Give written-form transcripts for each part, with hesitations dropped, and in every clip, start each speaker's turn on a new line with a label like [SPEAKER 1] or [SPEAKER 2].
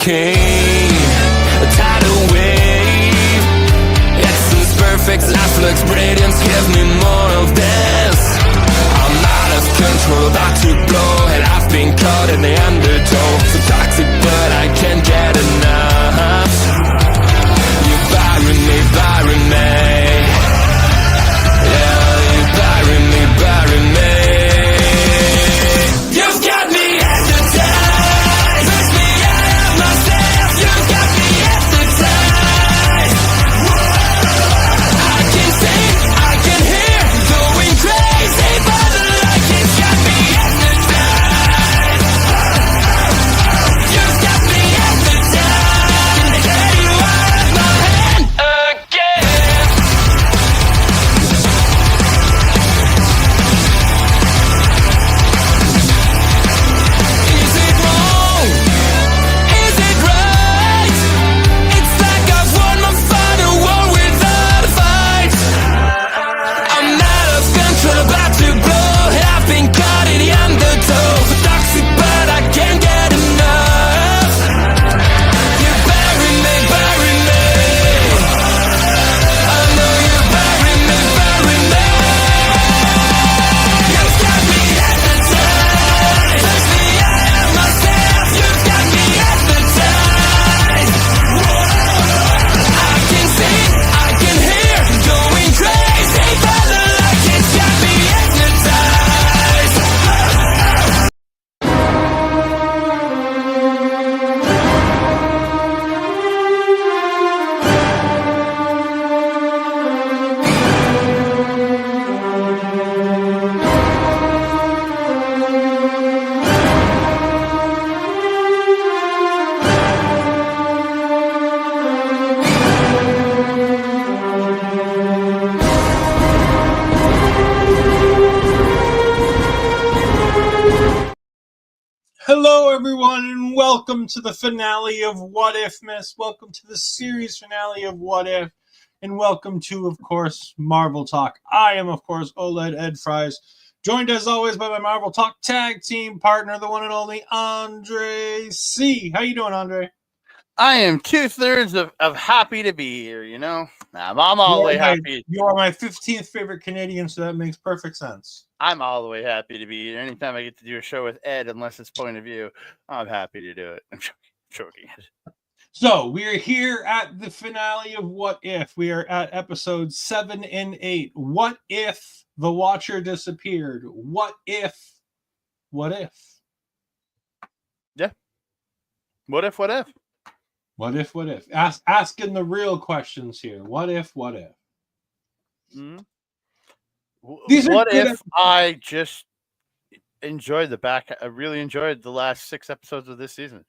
[SPEAKER 1] king, a tidal wave. Essence perfect, life looks brilliant. Give me more of this. I'm out of control, about to blow, and I've been caught in the undertow. So toxic, but I can't get enough. You bury me, bury me. Yeah, you bury me, bury me. You've got me hypnotized. Push me out of myself. You've got me hypnotized. I can see, I can hear, going crazy, but the light has got me hypnotized. You've got me hypnotized. Can get you out of my hand again. Is it wrong? Is it right? It's like I've won my final war without a fight. I'm out of control, about to blow, and I've been caught in the undertow. So toxic, but I can't get enough. You bury me, bury me. I know you bury me, bury me. You've got me hypnotized. Push me out of myself. You've got me hypnotized. I can see, I can hear, going crazy, but the light has got me hypnotized.
[SPEAKER 2] Hello, everyone, and welcome to the finale of What If, Miss. Welcome to the series finale of What If, and welcome to, of course, Marvel Talk. I am, of course, OLED Ed Fries, joined as always by my Marvel Talk tag team partner, the one and only Andre C. How you doing, Andre?
[SPEAKER 3] I am 2/3 of happy to be here, you know? I'm all the way happy.
[SPEAKER 2] You are my 15th favorite Canadian, so that makes perfect sense.
[SPEAKER 3] I'm all the way happy to be here. Anytime I get to do a show with Ed, unless it's point of view, I'm happy to do it. I'm joking.
[SPEAKER 2] So we are here at the finale of What If. We are at episodes 7 and 8. What if the Watcher disappeared? What if? What if?
[SPEAKER 3] Yeah. What if? What if?
[SPEAKER 2] What if? What if? Asking the real questions here. What if? What if?
[SPEAKER 3] Mm-hmm.
[SPEAKER 2] These are
[SPEAKER 3] what
[SPEAKER 2] good
[SPEAKER 3] if I just enjoyed I really enjoyed the last 6 episodes of this season.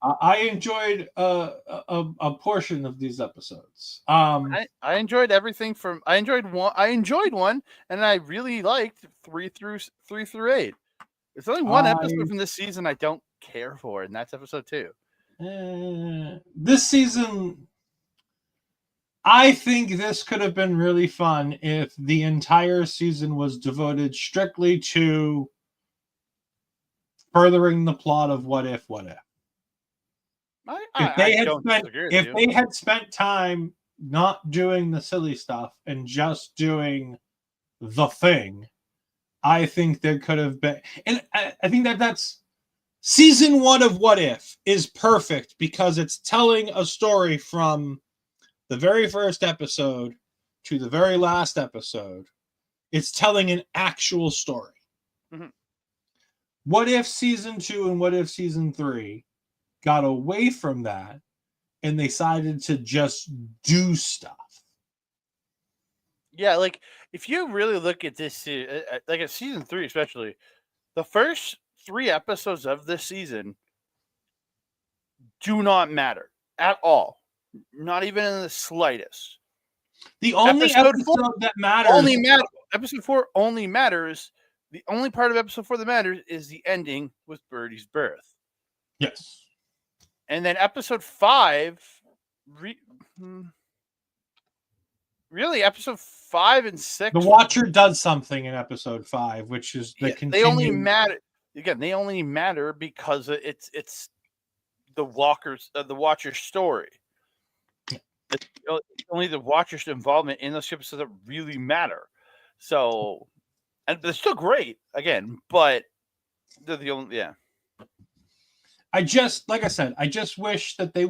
[SPEAKER 2] I enjoyed a portion of these episodes.
[SPEAKER 3] I enjoyed everything from I enjoyed one, and I really liked 3 through 8. There's only one episode from this season I don't care for, and that's episode 2.
[SPEAKER 2] This season, I think this could have been really fun if the entire season was devoted strictly to furthering the plot of What If, What If. If they had spent time not doing the silly stuff and just doing the thing, I think there could have been, and I think that's season 1 of What If is perfect because it's telling a story from the very first episode to the very last episode. It's telling an actual story.
[SPEAKER 3] Mm-hmm.
[SPEAKER 2] What if season 2 and what if season 3 got away from that and they decided to just do stuff?
[SPEAKER 3] Yeah, like if you really look at this, like at season 3 especially, the first 3 episodes of this season do not matter at all. Not even in the slightest.
[SPEAKER 2] The only episode that matters
[SPEAKER 3] episode 4 only matters. The only part of episode 4 that matters is the ending with Birdie's birth.
[SPEAKER 2] Yes.
[SPEAKER 3] And then episode 5 really episode 5 and 6.
[SPEAKER 2] The Watcher does something in episode 5, which is
[SPEAKER 3] they only matter. Again, they only matter because it's the Watcher's story. It's only the Watcher's involvement in those episodes that really matter. So, and they're still great again, but they're the only
[SPEAKER 2] like I said, I just wish that they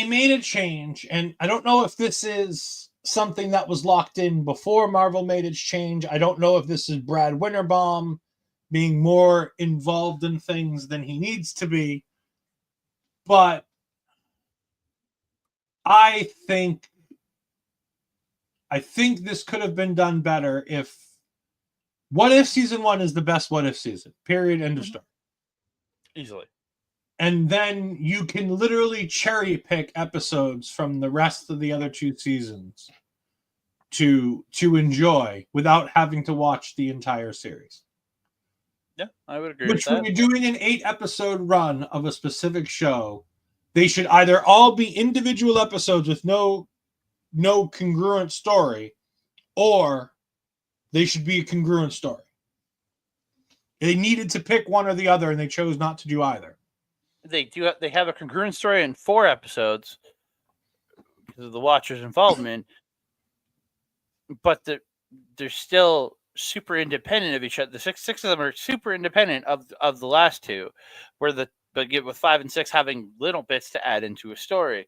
[SPEAKER 2] made a change, and I don't know if this is something that was locked in before Marvel made its change. I don't know if this is Brad Winterbaum being more involved in things than he needs to be, but I think this could have been done better if What If season 1 is the best What If season. Period. End of story.
[SPEAKER 3] easily.
[SPEAKER 2] And then you can literally cherry pick episodes from the rest of the other 2 seasons to enjoy without having to watch the entire series.
[SPEAKER 3] Yeah, I would agree
[SPEAKER 2] Which,
[SPEAKER 3] with
[SPEAKER 2] when
[SPEAKER 3] that.
[SPEAKER 2] you're doing an 8-episode run of a specific show, they should either all be individual episodes with no congruent story, or they should be a congruent story. They needed to pick one or the other, and they chose not to do either.
[SPEAKER 3] They have a congruent story in 4 episodes because of the Watcher's involvement, but they're still super independent of each other. The six of them are super independent of the last 2, but with 5 and 6 having little bits to add into a story.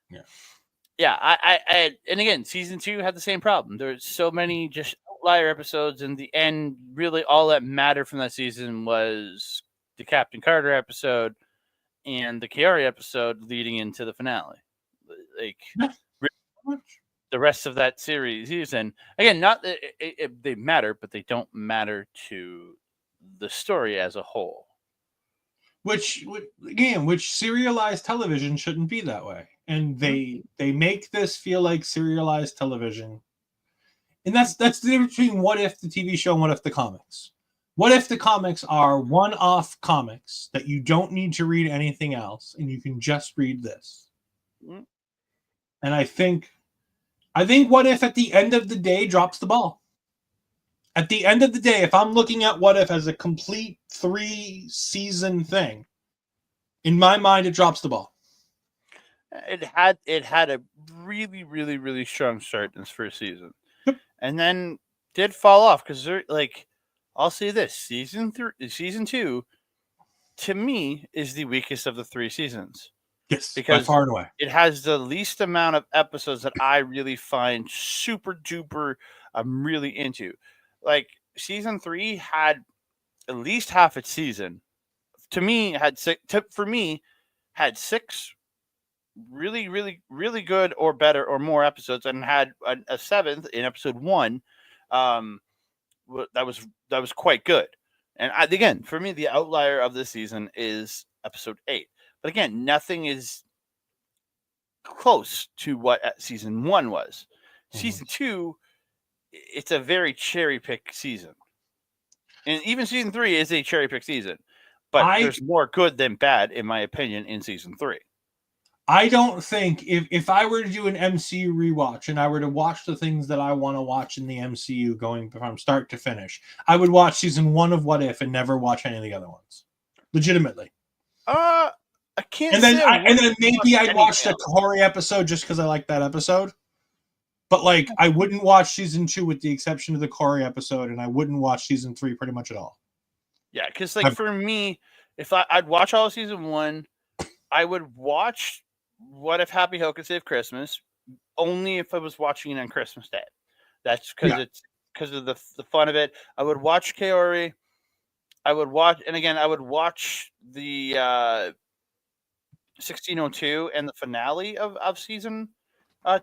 [SPEAKER 3] Yeah. I and again, season 2 had the same problem. There's so many just outlier episodes. In the end, really all that mattered from that season was the Captain Carter episode and the Kiari episode leading into the finale. Like the rest of that series, and again, not they matter, but they don't matter to the story as a whole.
[SPEAKER 2] Which serialized television shouldn't be that way, and they make this feel like serialized television, and that's the difference between What If the TV show and What If the comics. What If the comics are one-off comics that you don't need to read anything else, and you can just read this. And I think What If at the end of the day drops the ball. At the end of the day, if I'm looking at What If as a complete 3-season thing, in my mind, it drops the ball.
[SPEAKER 3] It had a really, really, really strong start in this first season, and then did fall off because I'll say this: season 2, to me, is the weakest of the 3 seasons.
[SPEAKER 2] Yes,
[SPEAKER 3] because
[SPEAKER 2] by far and away.
[SPEAKER 3] It has the least amount of episodes that I really find super duper. I'm really into. Like season 3 had at least half its season. To me, had 6. Had 6 really, really, really good or better or more episodes, and had a 7th in episode 1. That was quite good. And again, for me, the outlier of this season is episode 8. But again, nothing is close to what season 1 was. Season 2, it's a very cherry pick season, and even season 3 is a cherry pick season. But there's more good than bad, in my opinion, in season 3.
[SPEAKER 2] I don't think if I were to do an MCU rewatch and I were to watch the things that I want to watch in the MCU going from start to finish, I would watch season 1 of What If and never watch any of the other ones. Legitimately.
[SPEAKER 3] I can't.
[SPEAKER 2] And then maybe I'd watch the Corey episode just because I like that episode. But I wouldn't watch season 2 with the exception of the Corey episode, and I wouldn't watch season 3 pretty much at all.
[SPEAKER 3] Yeah, because for me, if I'd watch all of season 1, I would watch What If Happy Hill Could Save Christmas only if I was watching it on Christmas Day. That's because of the fun of it. I would watch Kaori. I would watch the 1602 and the finale of season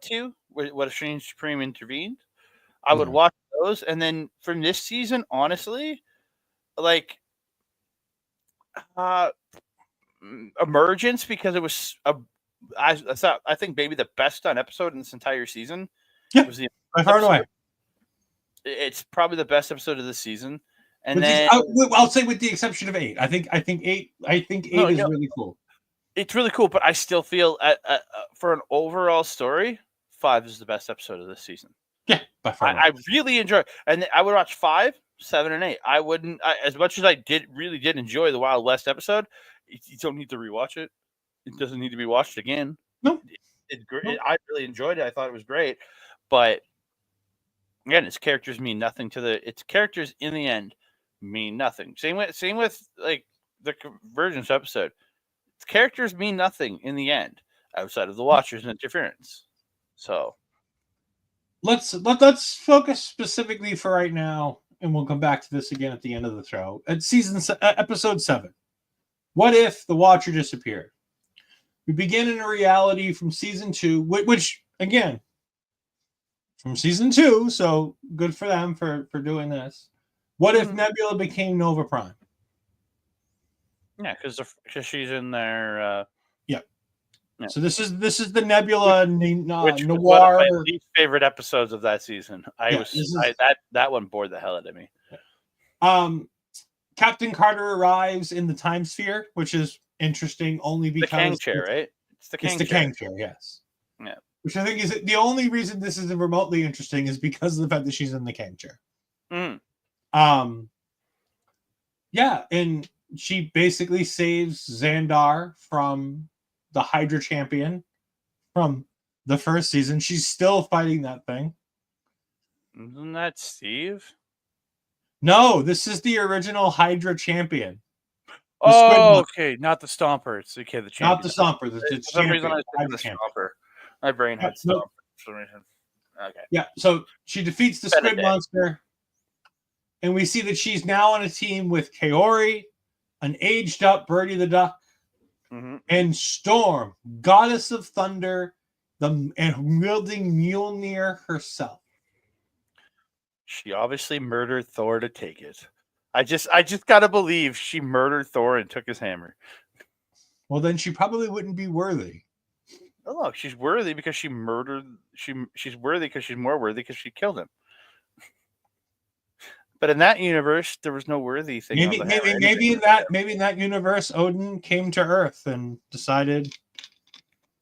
[SPEAKER 3] 2, What If Strange Supreme Intervened. I would watch those, and then from this season, honestly, Emergence, because it was I think maybe the best done episode in this entire season. Was the
[SPEAKER 2] away.
[SPEAKER 3] It's probably the best episode of this season, and
[SPEAKER 2] I'll say with the exception of 8. I think 8 is really cool.
[SPEAKER 3] It's really cool, but I still feel for an overall story, 5 is the best episode of this season.
[SPEAKER 2] Yeah, by far.
[SPEAKER 3] I really enjoy it. And I would watch 5, 7 and 8. I wouldn't, as much as I really did enjoy the Wild West episode. You don't need to rewatch it. It doesn't need to be watched again.
[SPEAKER 2] No.
[SPEAKER 3] It's great.
[SPEAKER 2] No.
[SPEAKER 3] I really enjoyed it. I thought it was great, but again, its characters mean nothing to its characters in the end mean nothing. Same with like the Convergence episode. Its characters mean nothing in the end outside of the Watchers and interference. So
[SPEAKER 2] let's focus specifically for right now, and we'll come back to this again at the end of the show. At episode 7. What if the Watcher disappeared? We begin in a reality from season 2, which again, from season 2, so good for them for doing this. What if Nebula became Nova Prime?
[SPEAKER 3] Yeah, because she's in there.
[SPEAKER 2] Yeah.
[SPEAKER 3] Yeah.
[SPEAKER 2] So this is the Nebula
[SPEAKER 3] which was
[SPEAKER 2] noir.
[SPEAKER 3] one of my least favorite episodes of that season. That one bored the hell out of me.
[SPEAKER 2] Captain Carter arrives in the time sphere, which is interesting only because
[SPEAKER 3] the Kang chair, right? It's the
[SPEAKER 2] Kang chair, yes.
[SPEAKER 3] Yeah.
[SPEAKER 2] Which I think is the only reason this isn't remotely interesting is because of the fact that she's in the Kang chair. Yeah, and she basically saves Xandar from the Hydra champion from the first season. She's still fighting that thing.
[SPEAKER 3] Isn't that Steve?
[SPEAKER 2] No, this is the original Hydra champion.
[SPEAKER 3] Okay, not the Stomper. It's okay, the champion.
[SPEAKER 2] Not the Stomper. For
[SPEAKER 3] some reason I was thinking the Stomper. My brain had Stomper for some reason. Okay.
[SPEAKER 2] Yeah, so she defeats the Squid Monster, and we see that she's now on a team with Kaori, an aged-up Birdie the Duck, and Storm, Goddess of Thunder, and wielding Mjolnir herself.
[SPEAKER 3] She obviously murdered Thor to take it. I just gotta believe she murdered Thor and took his hammer.
[SPEAKER 2] Well, then she probably wouldn't be worthy.
[SPEAKER 3] Oh, look, she's worthy because she murdered. She's worthy because she's more worthy because she killed him. But in that universe, there was no worthy thing.
[SPEAKER 2] Maybe in that universe, Odin came to Earth and decided.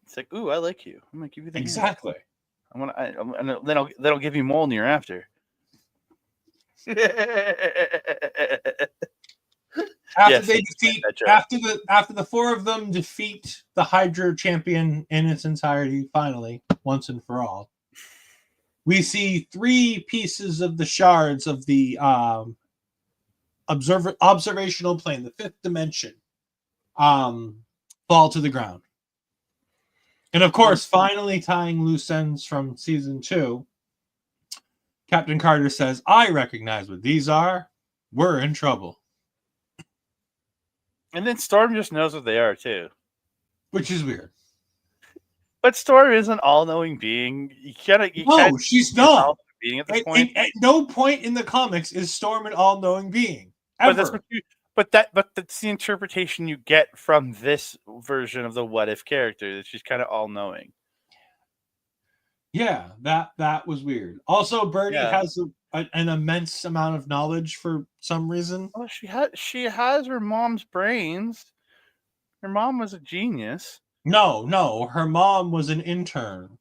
[SPEAKER 3] It's like, ooh, I like you. I'm gonna give you the
[SPEAKER 2] exactly.
[SPEAKER 3] Hammer. And then I'll give you Mjolnir after.
[SPEAKER 2] After the four of them defeat the Hydra champion in its entirety, finally, once and for all, we see 3 pieces of the shards of the observational plane, the 5th dimension, fall to the ground. And of course, finally tying loose ends from season 2, Captain Carter says, "I recognize what these are. We're in trouble."
[SPEAKER 3] And then Storm just knows what they are too,
[SPEAKER 2] which is weird.
[SPEAKER 3] But Storm is an all-knowing being.
[SPEAKER 2] No, she's not.
[SPEAKER 3] Being at this point.
[SPEAKER 2] At no point in the comics is Storm an all-knowing being. Ever.
[SPEAKER 3] But that's the interpretation you get from this version of the What If character. That she's kind of all-knowing.
[SPEAKER 2] Yeah, that was weird. Also, Birdie has an immense amount of knowledge for some reason.
[SPEAKER 3] Oh, she has her mom's brains. Her mom was a genius.
[SPEAKER 2] No, her mom was an intern.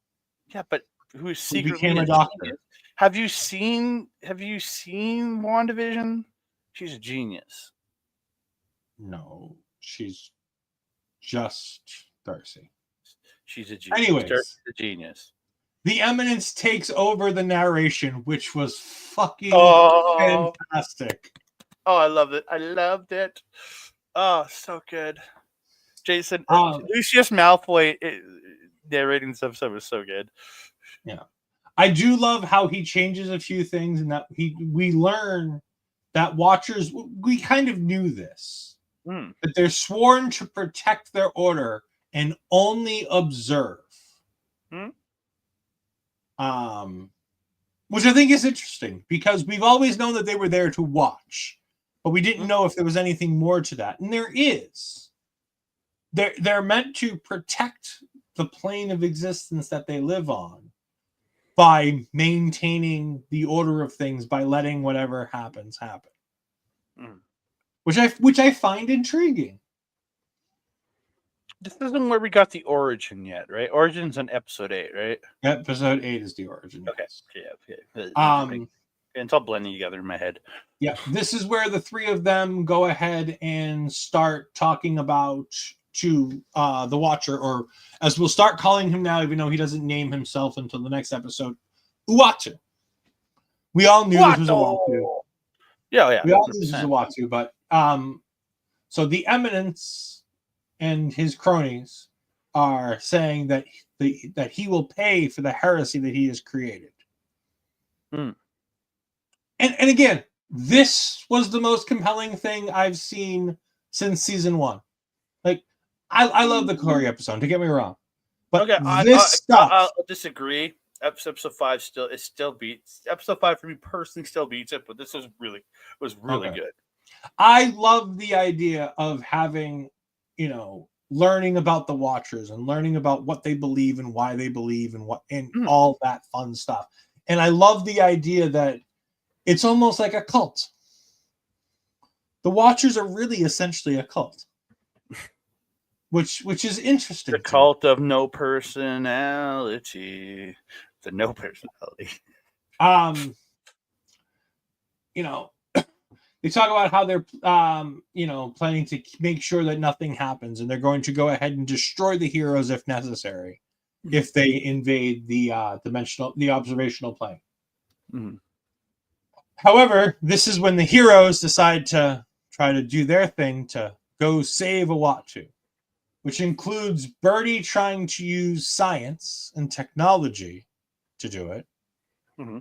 [SPEAKER 3] Yeah, but who secretly
[SPEAKER 2] became a doctor.
[SPEAKER 3] Genius. Have you seen WandaVision? She's a genius.
[SPEAKER 2] No, she's just Darcy.
[SPEAKER 3] She's a genius.
[SPEAKER 2] Anyways,
[SPEAKER 3] Darcy's a genius.
[SPEAKER 2] The Eminence takes over the narration, which was fucking fantastic.
[SPEAKER 3] Oh, I loved it. I loved it. Oh, so good. Jason, Lucius Malfoy narrating this episode was so good.
[SPEAKER 2] Yeah. I do love how he changes a few things, and that we learn that Watchers, we kind of knew this, that they're sworn to protect their order and only observe. Which I think is interesting, because we've always known that they were there to watch, but we didn't know if there was anything more to that. And there is. They're meant to protect the plane of existence that they live on by maintaining the order of things, by letting whatever happens happen. Which I find intriguing.
[SPEAKER 3] This isn't where we got the origin yet, right? Origin's on episode 8, right?
[SPEAKER 2] Episode 8 is the origin.
[SPEAKER 3] Okay. Yes. Yeah. And it's all blending together in my head.
[SPEAKER 2] Yeah, this is where the three of them go ahead and start talking about to the Watcher, or as we'll start calling him now, even though he doesn't name himself until the next episode, Uatu. We all knew this was Uatu.
[SPEAKER 3] Yeah.
[SPEAKER 2] We all knew this was Uatu, but so the Eminence and his cronies are saying that that he will pay for the heresy that he has created.
[SPEAKER 3] Mm.
[SPEAKER 2] And again, this was the most compelling thing I've seen since season 1. Like, I love the Corey episode, don't get me wrong. But stuff...
[SPEAKER 3] I'll disagree. Episode 5 still beats. Episode 5 for me personally still beats it, but this was really good.
[SPEAKER 2] I love the idea of having, learning about the Watchers and learning about what they believe and why they believe and all that fun stuff. And I love the idea that it's almost like a cult. The Watchers are really essentially a cult, which is interesting.
[SPEAKER 3] The cult of no personality. The no personality.
[SPEAKER 2] They talk about how they're, planning to make sure that nothing happens, and they're going to go ahead and destroy the heroes if necessary, if they invade the observational plane.
[SPEAKER 3] Mm-hmm.
[SPEAKER 2] However, this is when the heroes decide to try to do their thing to go save Uatu, which includes Birdie trying to use science and technology to do it.
[SPEAKER 3] Mm-hmm.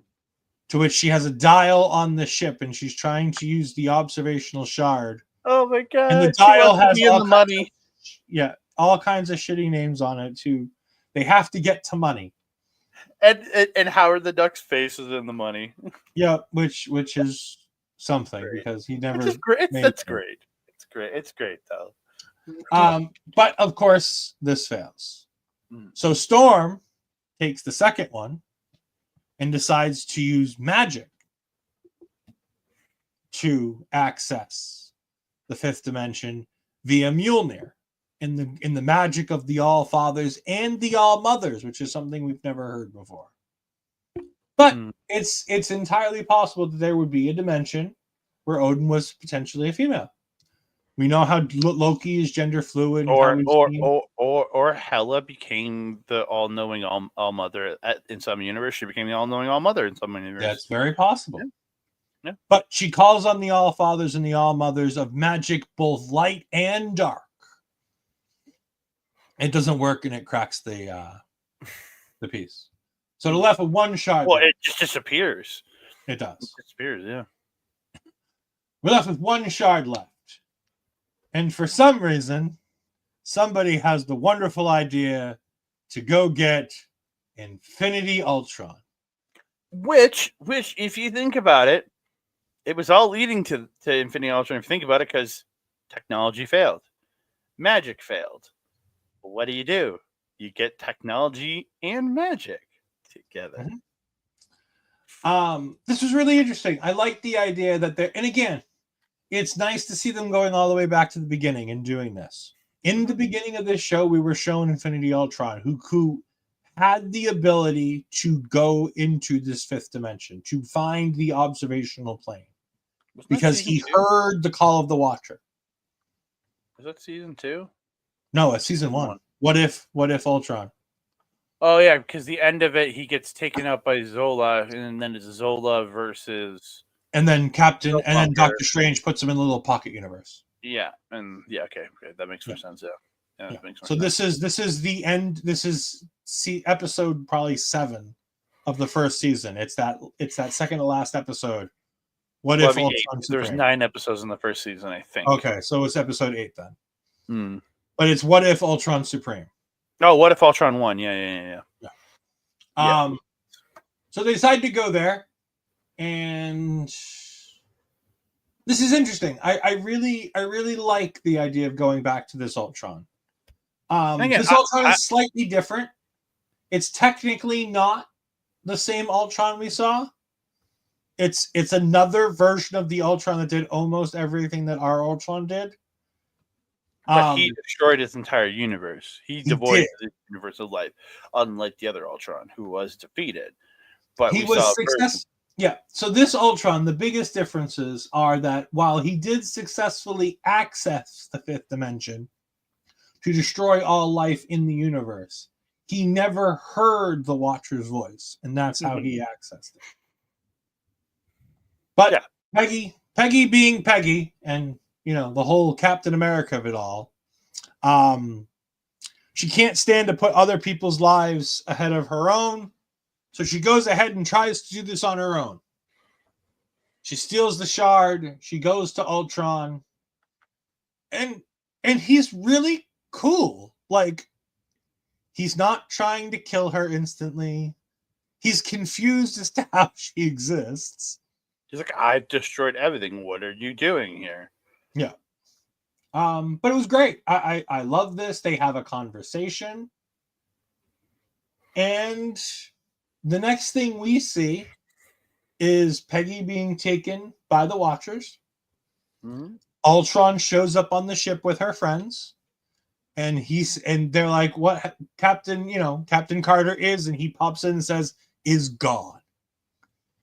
[SPEAKER 2] To which she has a dial on the ship, and she's trying to use the observational shard.
[SPEAKER 3] Oh my god!
[SPEAKER 2] And the dial has all kinds of shitty names on it too. They have to get to money.
[SPEAKER 3] And Howard the Duck's face is in the money.
[SPEAKER 2] Yeah, which is something because he never.
[SPEAKER 3] That's great. It's great. It's great though.
[SPEAKER 2] But of course, this fails. So Storm takes the second one and decides to use magic to access the fifth dimension via Mjolnir in the magic of the All Fathers and the All Mothers, which is something we've never heard before. But it's entirely possible that there would be a dimension where Odin was potentially a female. We know how Loki is gender fluid,
[SPEAKER 3] or Hela became the all-knowing all mother in some universe. She became the all-knowing all mother in some universe.
[SPEAKER 2] That's very possible.
[SPEAKER 3] Yeah.
[SPEAKER 2] But she calls on the All Fathers and the All Mothers of magic, both light and dark. It doesn't work, and it cracks the piece. So they're left with one shard.
[SPEAKER 3] Well, it just disappears.
[SPEAKER 2] It does.
[SPEAKER 3] It disappears, yeah.
[SPEAKER 2] We're left with one shard left. And for some reason, somebody has the wonderful idea to go get Infinity Ultron.
[SPEAKER 3] Which, if you think about it, it was all leading to Infinity Ultron, if you think about it, because technology failed. Magic failed. What do? You get technology and magic together.
[SPEAKER 2] This was really interesting. I like the idea that and again, it's nice to see them going all the way back to the beginning and doing this. In the beginning of this show, we were shown Infinity Ultron, who had the ability to go into this fifth dimension, to find the observational plane. Because he heard the call of the Watcher.
[SPEAKER 3] Was that season 2?
[SPEAKER 2] No, it's season 1. What if Ultron?
[SPEAKER 3] Oh yeah, because the end of it, he gets taken out by Zola, and then it's Zola versus.
[SPEAKER 2] And then Doctor Strange puts him in the little pocket universe.
[SPEAKER 3] Yeah, okay, that makes more sense. Yeah. Makes more
[SPEAKER 2] so
[SPEAKER 3] sense.
[SPEAKER 2] this is the end. This is episode probably 7 of the first season. It's that second to last episode. What if Ultron?
[SPEAKER 3] There's 9 episodes in the first season, I think.
[SPEAKER 2] Okay, so it's episode 8 then. But it's what if Ultron Supreme?
[SPEAKER 3] Oh, what if Ultron won? Yeah.
[SPEAKER 2] So they decide to go there, and this is interesting. I really like the idea of going back to this Ultron. This Ultron is slightly different. It's technically not the same Ultron we saw. It's another version of the Ultron that did almost everything that our Ultron did.
[SPEAKER 3] But he destroyed his entire universe. He devoid the universe of life, unlike the other Ultron, who was defeated. But
[SPEAKER 2] he was Yeah. So this Ultron, the biggest differences are that while he did successfully access the fifth dimension to destroy all life in the universe, he never heard the Watcher's voice, and that's how he accessed it. But
[SPEAKER 3] Yeah.
[SPEAKER 2] Peggy being Peggy, and the whole Captain America of it all, she can't stand to put other people's lives ahead of her own, so she goes ahead and tries to do this on her own. She steals the shard. She goes to Ultron, and he's really cool. Like, he's not trying to kill her instantly. He's confused as to how she exists.
[SPEAKER 3] He's like, I destroyed everything. What are you doing here?
[SPEAKER 2] Yeah. But it was great. I love this. They have a conversation. And the next thing we see is Peggy being taken by the Watchers.
[SPEAKER 3] Mm-hmm.
[SPEAKER 2] Ultron shows up on the ship with her friends. And they're like, what Captain Carter is, and he pops in and says, is gone.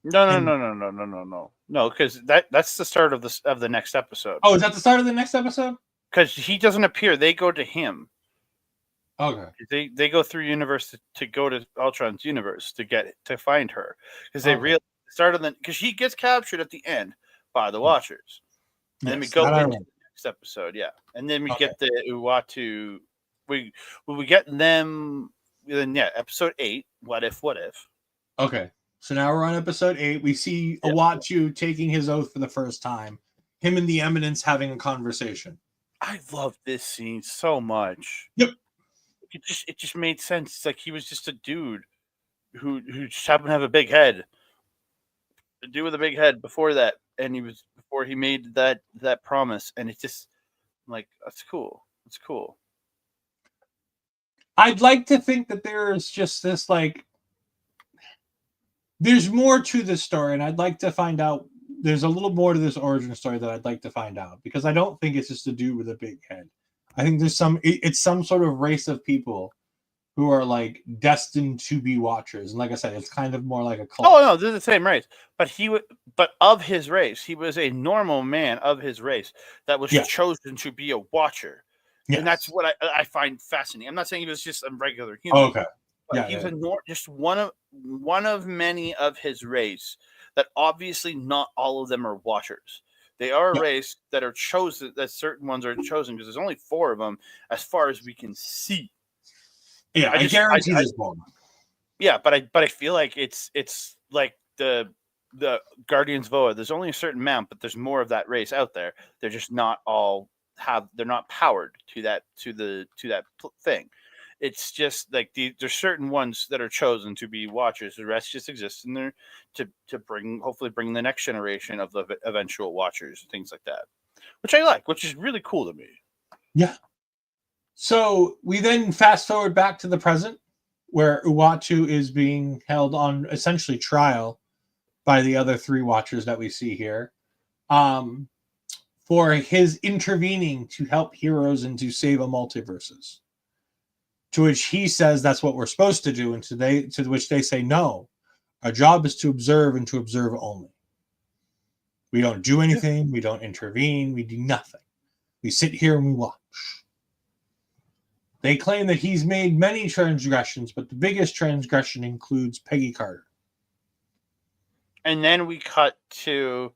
[SPEAKER 3] No, because that's the start of the next episode.
[SPEAKER 2] Oh, is that the start of the next episode?
[SPEAKER 3] Because he doesn't appear. They go to him.
[SPEAKER 2] Okay.
[SPEAKER 3] They go through universe to go to Ultron's universe to find her. Because they really started because he gets captured at the end by the Watchers. And then we go into the next episode, yeah. And then we get the Uatu. We get them. Then episode 8. What if?
[SPEAKER 2] Okay. So now we're on episode 8. We see Uatu taking his oath for the first time. Him and the Eminence having a conversation.
[SPEAKER 3] I love this scene so much.
[SPEAKER 2] Yep.
[SPEAKER 3] It just made sense. It's like he was just a dude who just happened to have a big head. A dude with a big head before that, and before he made that promise, and it's just like, that's cool. It's cool.
[SPEAKER 2] I'd like to think that there's just this there's more to this story, and I'd like to find out. There's a little more to this origin story that I'd like to find out, because I don't think it's just a dude with a big head. I think there's it's some sort of race of people who are destined to be Watchers, and like I said, it's kind of more like a cult.
[SPEAKER 3] Oh no, they're the same race, but of his race, he was a normal man of his race that was chosen to be a Watcher, and that's what I find fascinating. I'm not saying he was just a regular human.
[SPEAKER 2] Okay.
[SPEAKER 3] But he's just one of many of his race that obviously not all of them are Watchers. They are a race that are chosen, that certain ones are chosen, because there's only 4 of them as far as we can see.
[SPEAKER 2] Yeah, I guarantee there's more.
[SPEAKER 3] Yeah, but I feel like it's like the Guardians Voa. There's only a certain amount, but there's more of that race out there. They're just not all they're not powered to that thing. It's just like there's certain ones that are chosen to be Watchers. The rest just exist in there to hopefully bring the next generation of the eventual Watchers, things like that, which I like, which is really cool to me.
[SPEAKER 2] Yeah. So we then fast forward back to the present, where Uatu is being held on essentially trial by the other 3 Watchers that we see here, for his intervening to help heroes and to save a multiverses. To which he says that's what we're supposed to do, and to which they say no. Our job is to observe, and to observe only. We don't do anything. We don't intervene. We do nothing. We sit here and we watch. They claim that he's made many transgressions, but the biggest transgression includes Peggy Carter.
[SPEAKER 3] And then we cut to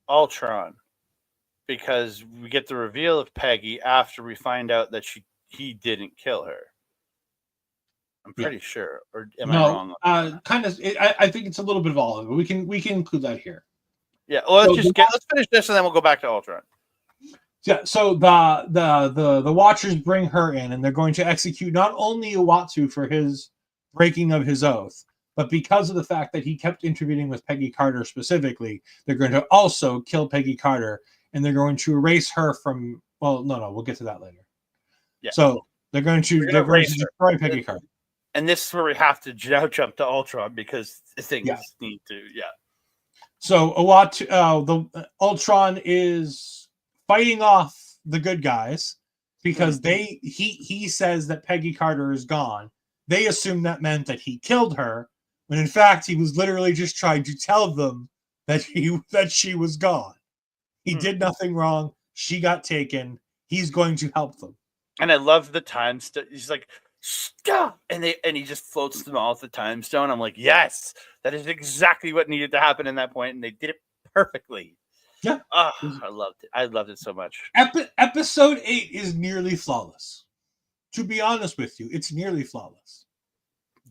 [SPEAKER 3] Ultron, because we get the reveal of Peggy after we find out that he didn't kill her. I'm pretty sure, or am I wrong?
[SPEAKER 2] Kind of. I think it's a little bit of all of it. We can include that here.
[SPEAKER 3] Yeah. Well, let's finish this, and then we'll go back to Ultron.
[SPEAKER 2] Yeah. So the Watchers bring her in, and they're going to execute not only Uatu for his breaking of his oath, but because of the fact that he kept intervening with Peggy Carter specifically, they're going to also kill Peggy Carter, and they're going to erase her from. Well, no, we'll get to that later. Yeah. So they're going to destroy Peggy Carter.
[SPEAKER 3] And this is where we have to now jump to Ultron, because things need to,
[SPEAKER 2] So the Ultron is fighting off the good guys because he says that Peggy Carter is gone. They assume that meant that he killed her, when in fact he was literally just trying to tell them that she was gone. He did nothing wrong. She got taken. He's going to help them.
[SPEAKER 3] And I love the time. He's like, stop, and he just floats them all with the time stone. I'm like, yes, that is exactly what needed to happen in that point, and they did it perfectly.
[SPEAKER 2] Yeah,
[SPEAKER 3] I loved it. I loved it so much.
[SPEAKER 2] Episode 8 is nearly flawless. To be honest with you, it's nearly flawless.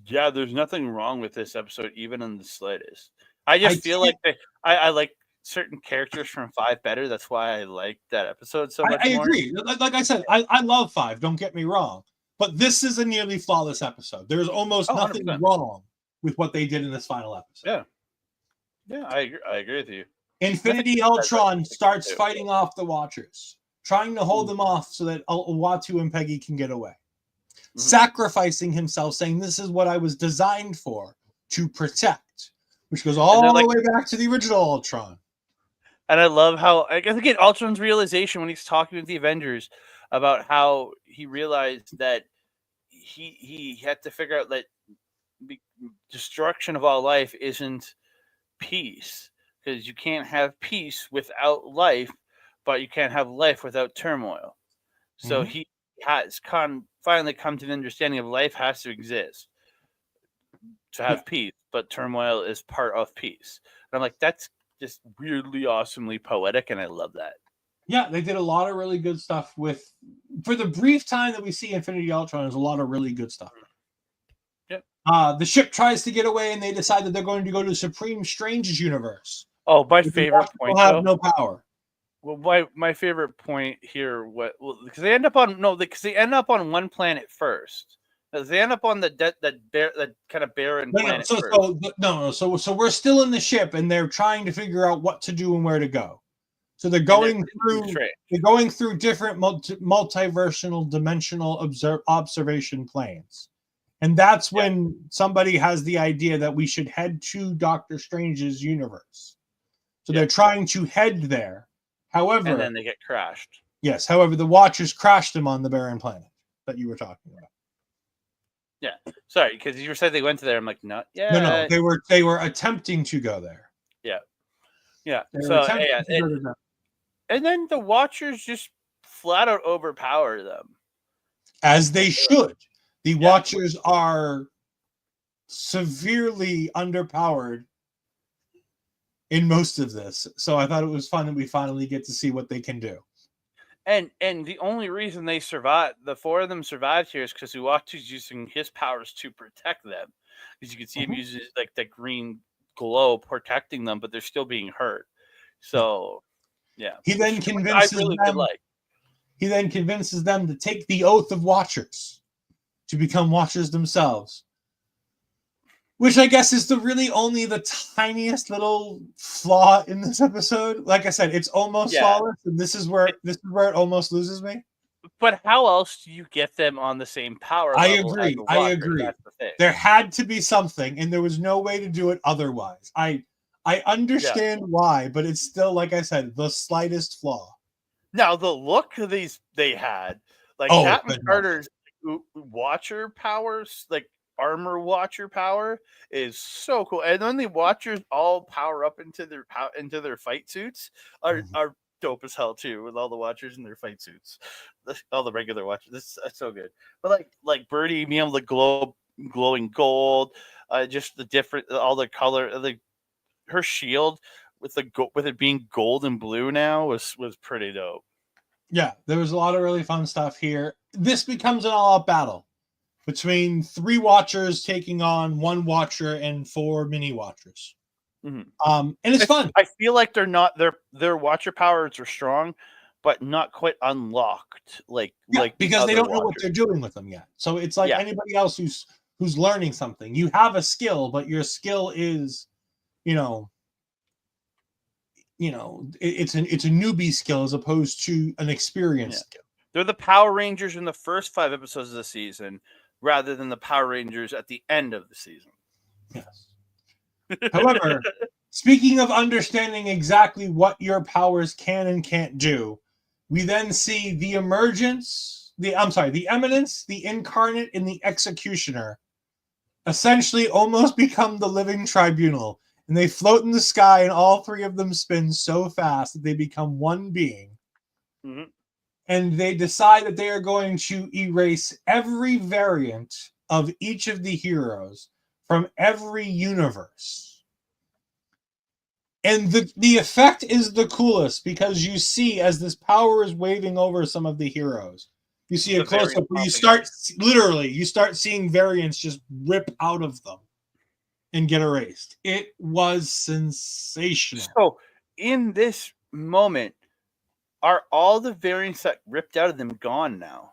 [SPEAKER 3] Yeah, there's nothing wrong with this episode, even in the slightest. I just feel like I like certain characters from 5 better. That's why I like that episode so much.
[SPEAKER 2] I agree. Like I said, I love 5. Don't get me wrong, but this is a nearly flawless episode. There's almost nothing
[SPEAKER 3] 100%.
[SPEAKER 2] wrong with what they did in this final episode.
[SPEAKER 3] Yeah, I agree with you.
[SPEAKER 2] Infinity Ultron starts fighting off the Watchers, trying to hold them off so that Uatu and Peggy can get away. Sacrificing himself, saying, this is what I was designed for, to protect, which goes all the way back to the original Ultron.
[SPEAKER 3] And I love how, I think, Ultron's realization when he's talking with the Avengers about how he realized that he had to figure out that destruction of all life isn't peace, because you can't have peace without life, but you can't have life without turmoil. So he has finally come to the understanding of life has to exist to have peace, but turmoil is part of peace. And I'm like, that's just weirdly, awesomely poetic, and I love that.
[SPEAKER 2] Yeah, they did a lot of really good stuff for the brief time that we see Infinity Ultron, there's a lot of really good stuff.
[SPEAKER 3] Yep.
[SPEAKER 2] The ship tries to get away, and they decide that they're going to go to Supreme Strange's universe.
[SPEAKER 3] Oh, my favorite point,
[SPEAKER 2] have no power.
[SPEAKER 3] Well, my favorite point here, because they end up on one planet first. They end up on that kind of barren planet.
[SPEAKER 2] So we're still in the ship, and they're trying to figure out what to do and where to go. So they're going through different multiversal dimensional observation planes, and that's when somebody has the idea that we should head to Doctor Strange's universe. So they're trying to head there. However,
[SPEAKER 3] and then they get crashed.
[SPEAKER 2] Yes. However, the Watchers crashed them on the barren planet that you were talking about.
[SPEAKER 3] Yeah. Sorry, because you said they went to there. I'm like, not yet.
[SPEAKER 2] No. They were attempting to go there.
[SPEAKER 3] Yeah. Yeah. And then the Watchers just flat out overpower them.
[SPEAKER 2] As they should. The Watchers are severely underpowered in most of this. So I thought it was fun that we finally get to see what they can do.
[SPEAKER 3] And the only reason they survived, the 4 of them survived here, is because Uatu's using his powers to protect them. Because you can see him using like that green glow protecting them, but they're still being hurt. So, yeah.
[SPEAKER 2] He then convinces He then convinces them to take the oath of Watchers to become Watchers themselves. Which I guess is only the tiniest little flaw in this episode. Like I said, it's almost flawless, and this is where it almost loses me.
[SPEAKER 3] But how else do you get them on the same power level?
[SPEAKER 2] I agree. That's the thing. There had to be something, and there was no way to do it otherwise. I understand why, but it's still, like I said, the slightest flaw.
[SPEAKER 3] Now the look of these they had, like Captain Carter's Watcher powers, like armor Watcher power, is so cool. And then the Watchers all power up into their fight suits are dope as hell too, with all the Watchers in their fight suits, all the regular Watchers. That's so good. But like Birdie being able to glowing gold, just the different, all the color, her shield with it being gold and blue now was pretty dope.
[SPEAKER 2] Yeah, there was a lot of really fun stuff here. This becomes an all-out battle between 3 Watchers taking on 1 Watcher and 4 mini Watchers. And it's fun.
[SPEAKER 3] I feel like their Watcher powers are strong, but not quite unlocked.
[SPEAKER 2] Because they don't know what they're doing with them yet. So it's like anybody else who's learning something. You have a skill, but your skill is, it's a newbie skill as opposed to an experienced skill.
[SPEAKER 3] They're the Power Rangers in the first 5 episodes of the season, rather than the Power Rangers at the end of the season.
[SPEAKER 2] Yes. However, speaking of understanding exactly what your powers can and can't do, we then see the Eminence, the Incarnate, and the Executioner essentially almost become the living tribunal. And they float in the sky, and all three of them spin so fast that they become one being.
[SPEAKER 3] Mhm.
[SPEAKER 2] And they decide that they are going to erase every variant of each of the heroes from every universe. And the effect is the coolest because you see, as this power is waving over some of the heroes, you see a
[SPEAKER 3] The variant
[SPEAKER 2] close-up where you
[SPEAKER 3] popping
[SPEAKER 2] start, literally, you start seeing variants just rip out of them and get erased. It was sensational.
[SPEAKER 3] So, in this moment, are all the variants that ripped out of them gone now?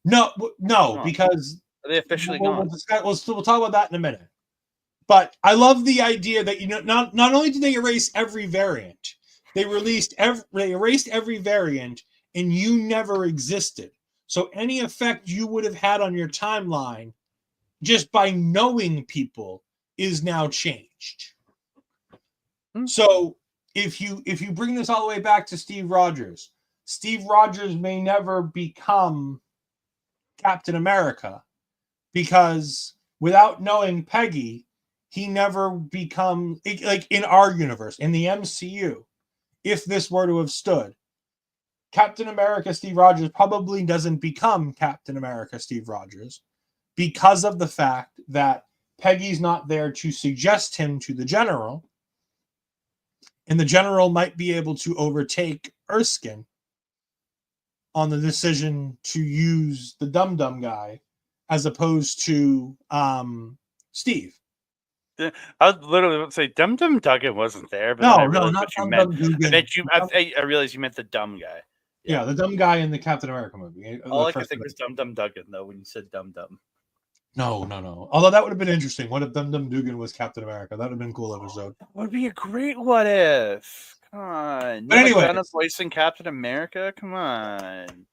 [SPEAKER 2] No,
[SPEAKER 3] No.
[SPEAKER 2] because
[SPEAKER 3] Are they officially
[SPEAKER 2] we'll
[SPEAKER 3] gone?
[SPEAKER 2] we'll talk about that in a minute. But I love the idea that, you know, not only did they erase every variant, they erased every variant, and you never existed. So any effect you would have had on your timeline just by knowing people is now changed.
[SPEAKER 3] Hmm.
[SPEAKER 2] So if you bring this all the way back to Steve Rogers may never become Captain America because without knowing Peggy, he never become, like, in our universe, in the MCU, if this were to have stood, Captain America Steve Rogers probably doesn't become Captain America Steve Rogers because of the fact that Peggy's not there to suggest him to the general, and the general might be able to overtake Erskine on the decision to use the dum-dum guy as opposed to Steve.
[SPEAKER 3] I was literally about to say Dum Dum Dugan wasn't there, but then I
[SPEAKER 2] No,
[SPEAKER 3] realized
[SPEAKER 2] not
[SPEAKER 3] what you
[SPEAKER 2] Dum-Dum
[SPEAKER 3] meant.
[SPEAKER 2] Dugan.
[SPEAKER 3] I realized you meant the dumb guy.
[SPEAKER 2] Yeah, the dumb guy in the Captain America movie.
[SPEAKER 3] All I could think was Dum Dum Dugan though when you said Dum Dum.
[SPEAKER 2] No. Although that would have been interesting. What if Dum-Dum Dugan was Captain America? That would have been a cool episode.
[SPEAKER 3] That would be a great what if. Come on.
[SPEAKER 2] But
[SPEAKER 3] Neil
[SPEAKER 2] anyways.
[SPEAKER 3] McDonough voicing Captain America? Come on.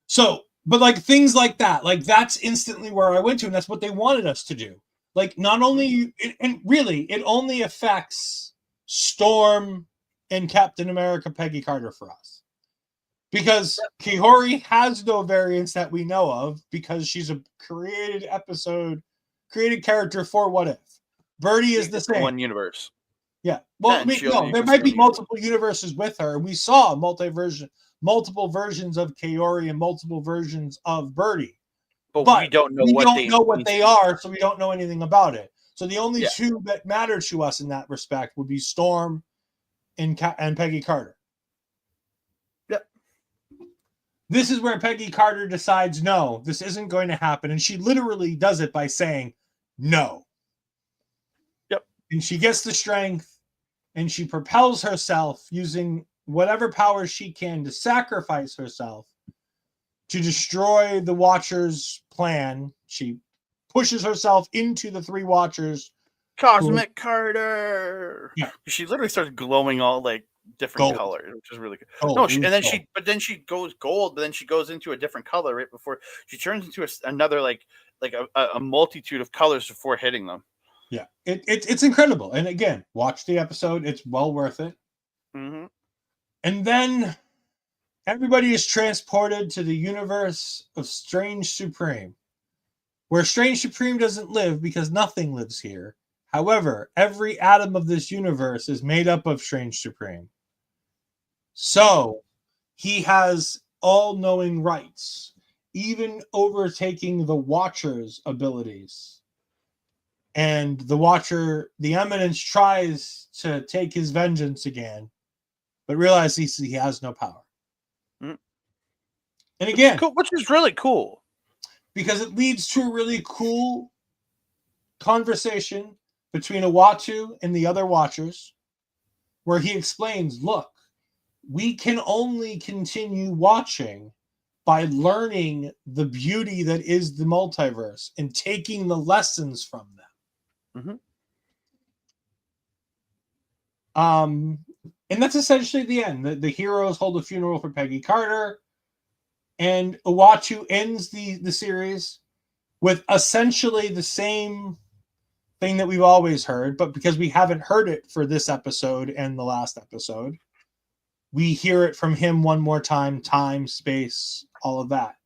[SPEAKER 2] So, but like things like that, like that's instantly where I went to, and that's what they wanted us to do. Like, not only, and really, it only affects Storm and Captain America Peggy Carter for us. Because Kihori has no variants that we know of because she's a created character for What If. Birdie is the same.
[SPEAKER 3] One universe.
[SPEAKER 2] Yeah. Well,
[SPEAKER 3] And
[SPEAKER 2] there might be multiple universes with her. We saw multiple versions of Kaori and multiple versions of Birdie.
[SPEAKER 3] But we don't know
[SPEAKER 2] what they are, so we don't know anything about it. So the only two that matter to us in that respect would be Storm and Peggy Carter.
[SPEAKER 3] Yep.
[SPEAKER 2] This is where Peggy Carter decides, no, this isn't going to happen. And she literally does it by saying no.
[SPEAKER 3] Yep.
[SPEAKER 2] And she gets the strength and she propels herself using whatever power she can to sacrifice herself to destroy the Watchers' plan. She pushes herself into the three Watchers.
[SPEAKER 3] Cosmic Carter.
[SPEAKER 2] Yeah.
[SPEAKER 3] She literally starts glowing all like different colors, which is really good. Then she goes gold, but then she goes into a different color right before she turns into another like a multitude of colors before hitting them.
[SPEAKER 2] Yeah, it's incredible. And again, watch the episode; it's well worth it.
[SPEAKER 3] Mm-hmm.
[SPEAKER 2] And then everybody is transported to the universe of Strange Supreme, where Strange Supreme doesn't live because nothing lives here. However, every atom of this universe is made up of Strange Supreme. So he has all-knowing rights, even overtaking the Watcher's abilities. And the Eminence, tries to take his vengeance again, but realizes he has no power.
[SPEAKER 3] Mm.
[SPEAKER 2] And again,
[SPEAKER 3] which is really cool.
[SPEAKER 2] Because it leads to a really cool conversation between Uatu and the other Watchers, where he explains, look, we can only continue watching by learning the beauty that is the multiverse and taking the lessons from them.
[SPEAKER 3] Mm-hmm.
[SPEAKER 2] And that's essentially the end. The heroes hold a funeral for Peggy Carter, and Uatu ends the series with essentially the same thing that we've always heard, but because we haven't heard it for this episode and the last episode, we hear it from him one more time, space, all of that.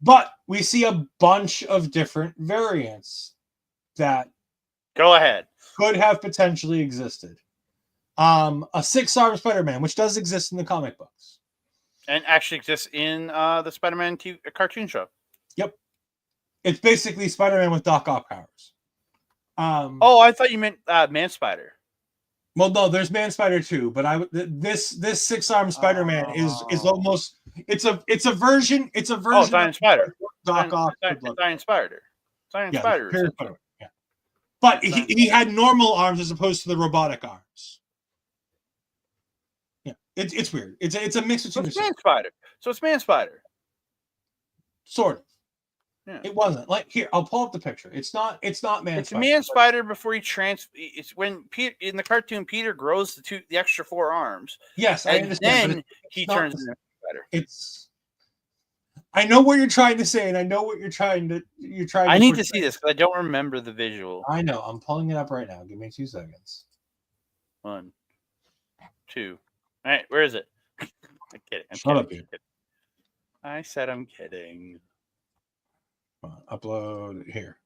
[SPEAKER 2] But we see a bunch of different variants that
[SPEAKER 3] Go ahead.
[SPEAKER 2] could have potentially existed. A 6-armed Spider-Man, which does exist in the comic books.
[SPEAKER 3] And actually exists in the Spider-Man cartoon show.
[SPEAKER 2] Yep. It's basically Spider-Man with Doc Ock powers.
[SPEAKER 3] Oh, I thought you meant Man Spider.
[SPEAKER 2] Well, no, there's Man Spider too, but this 6-armed Spider-Man is almost it's a version. It's a version.
[SPEAKER 3] Giant Spider.
[SPEAKER 2] Doc Ock.
[SPEAKER 3] Giant Spider. Giant Spider.
[SPEAKER 2] Yeah. But he had normal arms as opposed to the robotic arms. Yeah, it's weird. It's a mix between.
[SPEAKER 3] So it's Man Spider. So it's Man Spider.
[SPEAKER 2] Sort of.
[SPEAKER 3] Yeah.
[SPEAKER 2] It wasn't like here. I'll pull up the picture. It's not Man.
[SPEAKER 3] It's Man Spider before he It's when Peter in the cartoon Peter grows the extra 4 arms.
[SPEAKER 2] Yes, I understand.
[SPEAKER 3] Then he turns into Spider.
[SPEAKER 2] It's. I know what you're trying to say, and I know what you're trying to.
[SPEAKER 3] I need to see this because I don't remember the visual.
[SPEAKER 2] I know. I'm pulling it up right now. Give me 2 seconds.
[SPEAKER 3] 1, 2. All right, where is it? I'm kidding.
[SPEAKER 2] Shut up, dude.
[SPEAKER 3] I said I'm kidding.
[SPEAKER 2] Upload here.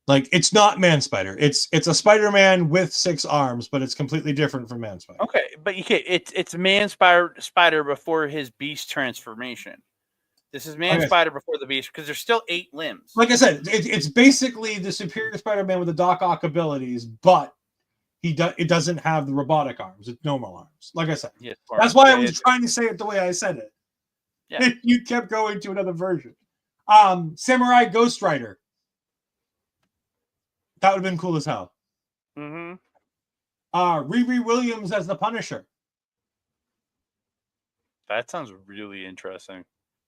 [SPEAKER 2] Like it's not Man Spider. It's a Spider-Man with 6 arms, but it's completely different from Man Spider.
[SPEAKER 3] Okay, but you can't. It's Man Spider before his Beast transformation. This is Man Spider before the Beast because there's still 8 limbs.
[SPEAKER 2] Like I said, it's basically the superior Spider-Man with the Doc Ock abilities, but it doesn't have the robotic arms. It's normal arms. Like I said, that's why I was trying to say it the way I said it.
[SPEAKER 3] Yeah.
[SPEAKER 2] You kept going to another version. Samurai Ghost Rider. That would have been cool as hell.
[SPEAKER 3] Mm-hmm.
[SPEAKER 2] Riri Williams as the Punisher.
[SPEAKER 3] That sounds really interesting.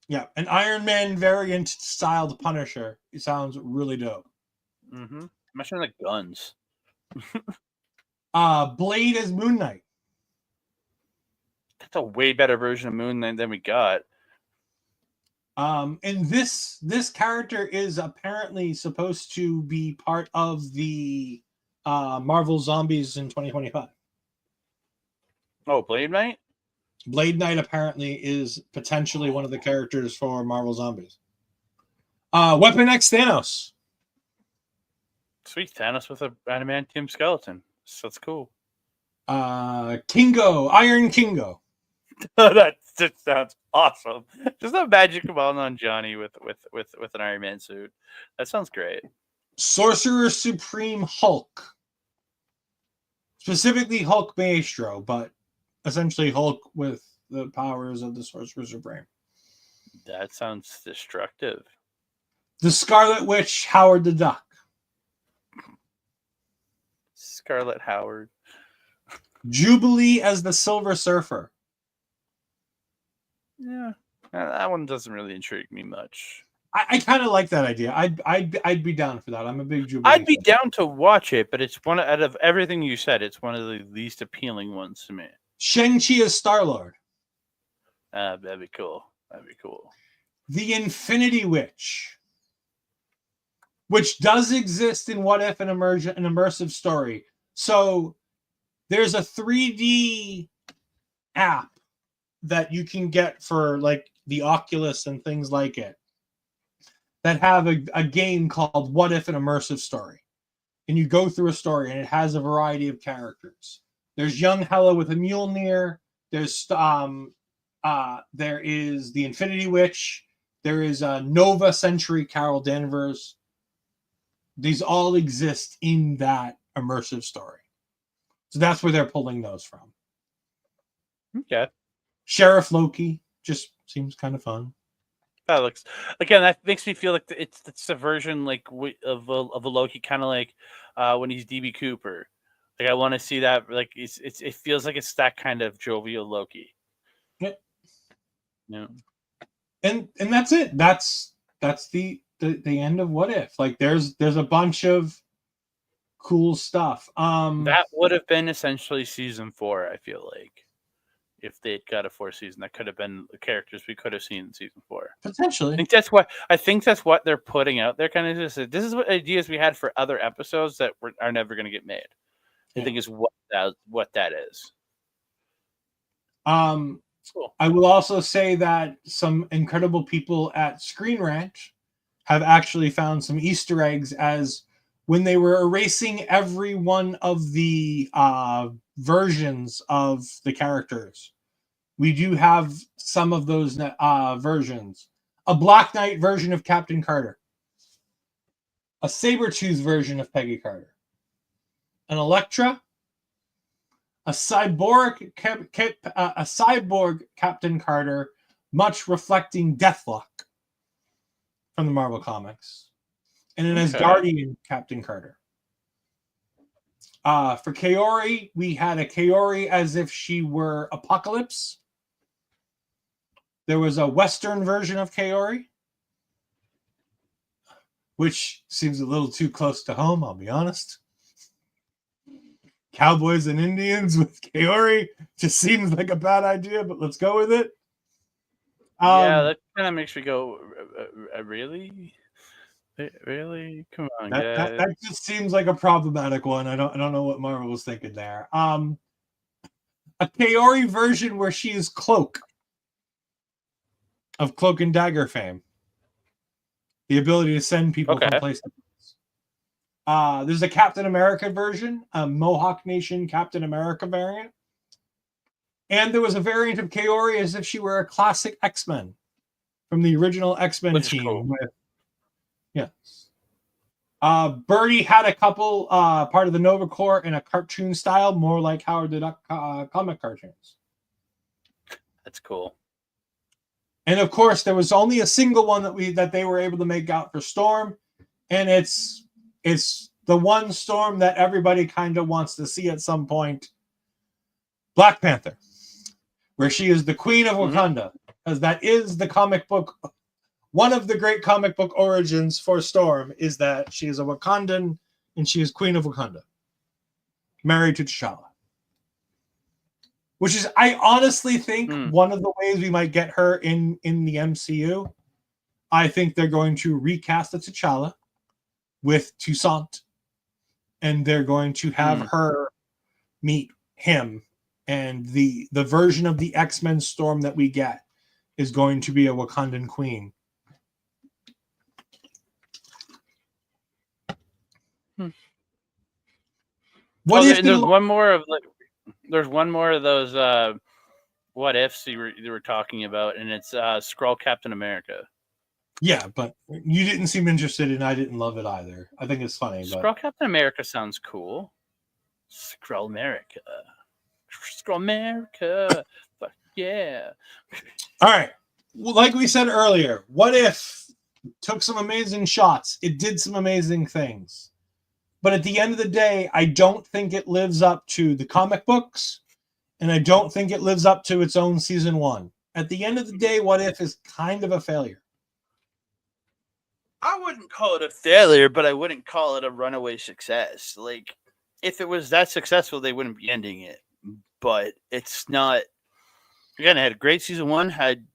[SPEAKER 2] Yeah, an Iron Man variant styled Punisher. It sounds really dope.
[SPEAKER 3] Mm-hmm. Imagine the guns.
[SPEAKER 2] Blade as Moon Knight.
[SPEAKER 3] That's a way better version of Moon Knight than we got.
[SPEAKER 2] And this character is apparently supposed to be part of the Marvel Zombies in 2025.
[SPEAKER 3] Oh, Blade Knight?
[SPEAKER 2] Blade Knight apparently is potentially one of the characters for Marvel Zombies. Weapon X Thanos.
[SPEAKER 3] Sweet, Thanos with an adamantium skeleton. So that's cool.
[SPEAKER 2] Kingo, Iron Kingo.
[SPEAKER 3] That sounds awesome. Just imagine Kamal on Johnny with an Iron Man suit. That sounds great.
[SPEAKER 2] Sorcerer Supreme Hulk. Specifically Hulk Maestro, but essentially Hulk with the powers of the Sorcerer Supreme.
[SPEAKER 3] That sounds destructive.
[SPEAKER 2] The Scarlet Witch, Howard the Duck.
[SPEAKER 3] Scarlet Howard.
[SPEAKER 2] Jubilee as the Silver Surfer.
[SPEAKER 3] Yeah, that one doesn't really intrigue me much.
[SPEAKER 2] I kind of like that idea. I'd be down for that. I'm a big Jubilee.
[SPEAKER 3] I'd be down to watch it, but it's one out of everything you said. It's one of the least appealing ones to me.
[SPEAKER 2] Shang-Chi as Star-Lord.
[SPEAKER 3] That'd be cool. That'd be cool.
[SPEAKER 2] The Infinity Witch, which does exist in What If, an immersive story. So there's a 3D app that you can get for like the Oculus and things like it that have a game called What If, an Immersive Story. And you go through a story and it has a variety of characters. There's young Hela with a Mjolnir. There's there is the Infinity Witch. There is Nova Century Carol Danvers. These all exist in that immersive story. So that's where they're pulling those from.
[SPEAKER 3] Okay.
[SPEAKER 2] Sheriff Loki just seems kind of fun.
[SPEAKER 3] That looks again. That makes me feel like it's a version like of a Loki, kind of like when he's DB Cooper. Like I want to see that. Like it feels like it's that kind of jovial Loki.
[SPEAKER 2] Yeah.
[SPEAKER 3] Yeah.
[SPEAKER 2] And that's it. That's the end of What If. Like there's a bunch of cool stuff.
[SPEAKER 3] That would have been essentially season 4. I feel like. If they'd got a 4th season, that could have been the characters we could have seen in season 4.
[SPEAKER 2] Potentially.
[SPEAKER 3] I think that's what they're putting out there. Kind of just this is what ideas we had for other episodes that are never going to get made. I think is what that is. Cool.
[SPEAKER 2] I will also say that some incredible people at Screen Rant have actually found some Easter eggs as when they were erasing every one of the versions of the characters. We do have some of those versions. A Black Knight version of Captain Carter. A Sabretooth version of Peggy Carter. An Elektra. A cyborg Captain Carter, much reflecting Deathlock from the Marvel Comics. And an Asgardian Captain Carter. For Kaori, we had a Kaori as if she were Apocalypse. There was a Western version of Kaori, which seems a little too close to home, I'll be honest. Cowboys and Indians with Kaori just seems like a bad idea, but let's go with it.
[SPEAKER 3] Yeah, that kind of makes me go, really? Really? Come on, guys.
[SPEAKER 2] That just seems like a problematic one. I don't know what Marvel was thinking there. A Kaori version where she is Cloak of Cloak and Dagger fame. The ability to send people from place to place. There's a Captain America version, a Mohawk Nation Captain America variant. And there was a variant of Kaori as if she were a classic X-Men from the original X-Men team.
[SPEAKER 3] Cool.
[SPEAKER 2] Yes. Birdie had a couple part of the Nova Corps in a cartoon style, more like Howard the Duck comic cartoons.
[SPEAKER 3] That's cool.
[SPEAKER 2] And of course, there was only a single one that they were able to make out for Storm, and it's the one Storm that everybody kind of wants to see at some point. Black Panther, where she is the Queen of Wakanda, because that is the comic book. One of the great comic book origins for Storm is that she is a Wakandan and she is Queen of Wakanda, married to T'Challa. Which is, I honestly think, one of the ways we might get her in the MCU. I think they're going to recast the T'Challa with Toussaint, and they're going to have her meet him, and the version of the X-Men Storm that we get is going to be a Wakandan queen.
[SPEAKER 3] There's one more of those what ifs you were talking about, and it's Skrull Captain America.
[SPEAKER 2] Yeah, but you didn't seem interested, and I didn't love it either. I think it's funny.
[SPEAKER 3] Skrull Captain America sounds cool. Skrull America. Skrull America. Fuck yeah.
[SPEAKER 2] All right. Well, like we said earlier, What If took some amazing shots. It did some amazing things. But at the end of the day, I don't think it lives up to the comic books, and I don't think it lives up to its own season 1. At the end of the day, What If is kind of a failure.
[SPEAKER 3] I wouldn't call it a failure, but I wouldn't call it a runaway success. Like, if it was that successful, they wouldn't be ending it. But it's not. Again, it had a great season 1, had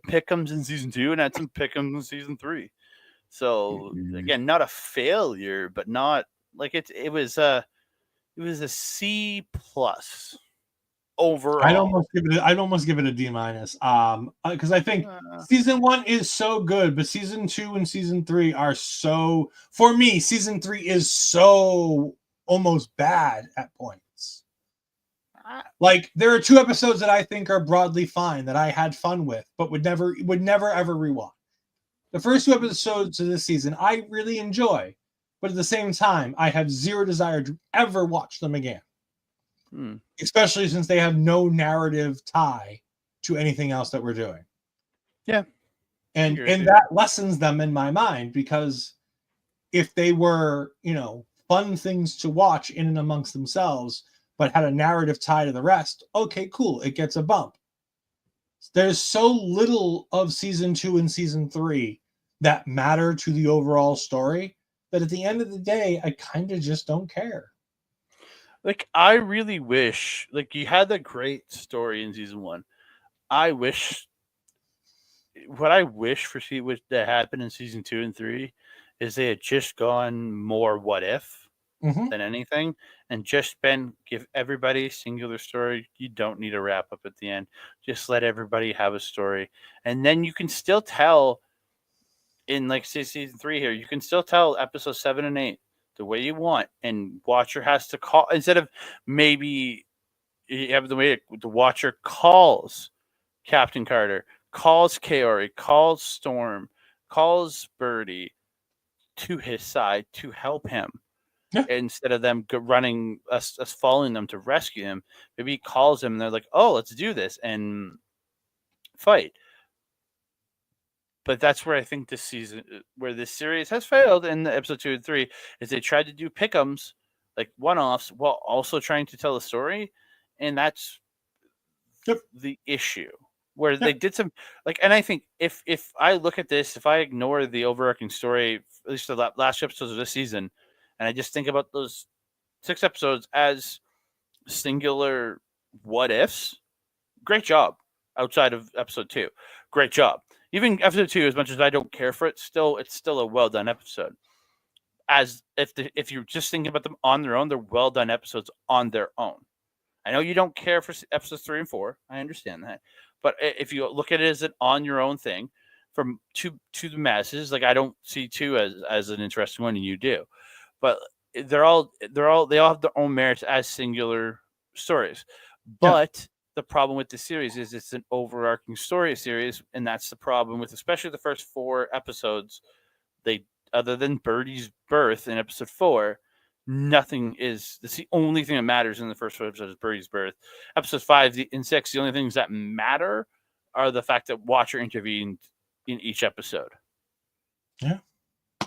[SPEAKER 3] pick'ems in season 2, and had some pick'ems in season 3. So again, not a failure, but not like it was a C+ overall.
[SPEAKER 2] I'd almost give it a D-, because I think season 1 is so good, but season 2 and season 3 are so, for me, season 3 is so almost bad at points. Like, there are 2 episodes that I think are broadly fine that I had fun with, but would never ever rewatch. The first 2 episodes of this season I really enjoy, but at the same time, I have zero desire to ever watch them again. Especially since they have no narrative tie to anything else that we're doing.
[SPEAKER 3] Yeah.
[SPEAKER 2] And that lessens them in my mind, because if they were, fun things to watch in and amongst themselves, but had a narrative tie to the rest, okay, cool, it gets a bump. There's so little of season 2 and season 3 that matter to the overall story that at the end of the day, I kind of just don't care.
[SPEAKER 3] Like, I really wish, like, you had the great story in season 1. What I wish for that happened in season 2 and 3 is they had just gone more What If. than anything, and just give everybody a singular story. You don't need a wrap up at the end. Just let everybody have a story, and then you can still tell in like season 3 here. You can still tell episode 7 and 8 the way you want, and Watcher has to call instead of maybe you have the way the Watcher calls Captain Carter, calls Kaori, calls Storm, calls Birdie to his side to help him.
[SPEAKER 2] Yeah.
[SPEAKER 3] Instead of them running us following them to rescue him, maybe he calls him and they're like, "Oh, let's do this and fight." But that's where I think this season, where this series has failed in the episode 2 and 3, is they tried to do pick'ems, like one-offs, while also trying to tell a story, and that's the issue. Where they did some and I think if I look at this, if I ignore the overarching story, at least the last episodes of this season, and I just think about those 6 episodes as singular what ifs, great job. Outside of episode 2, great job. Even episode 2, as much as I don't care for it, it's still a well done episode. As if you're just thinking about them on their own, they're well done episodes on their own. I know you don't care for episodes 3 and 4. I understand that, but if you look at it as an on your own thing, from to the masses, like I don't see 2 as an interesting one, and you do, but they all have their own merits as singular stories. But the problem with the series is it's an overarching story series, and that's the problem with especially the first 4 episodes. They, other than Birdie's birth in episode 4, nothing is. That's the only thing that matters in the first 4 episodes is Birdie's birth. Episodes 5 and 6, the only things that matter are the fact that Watcher intervened in each episode.
[SPEAKER 2] Yeah.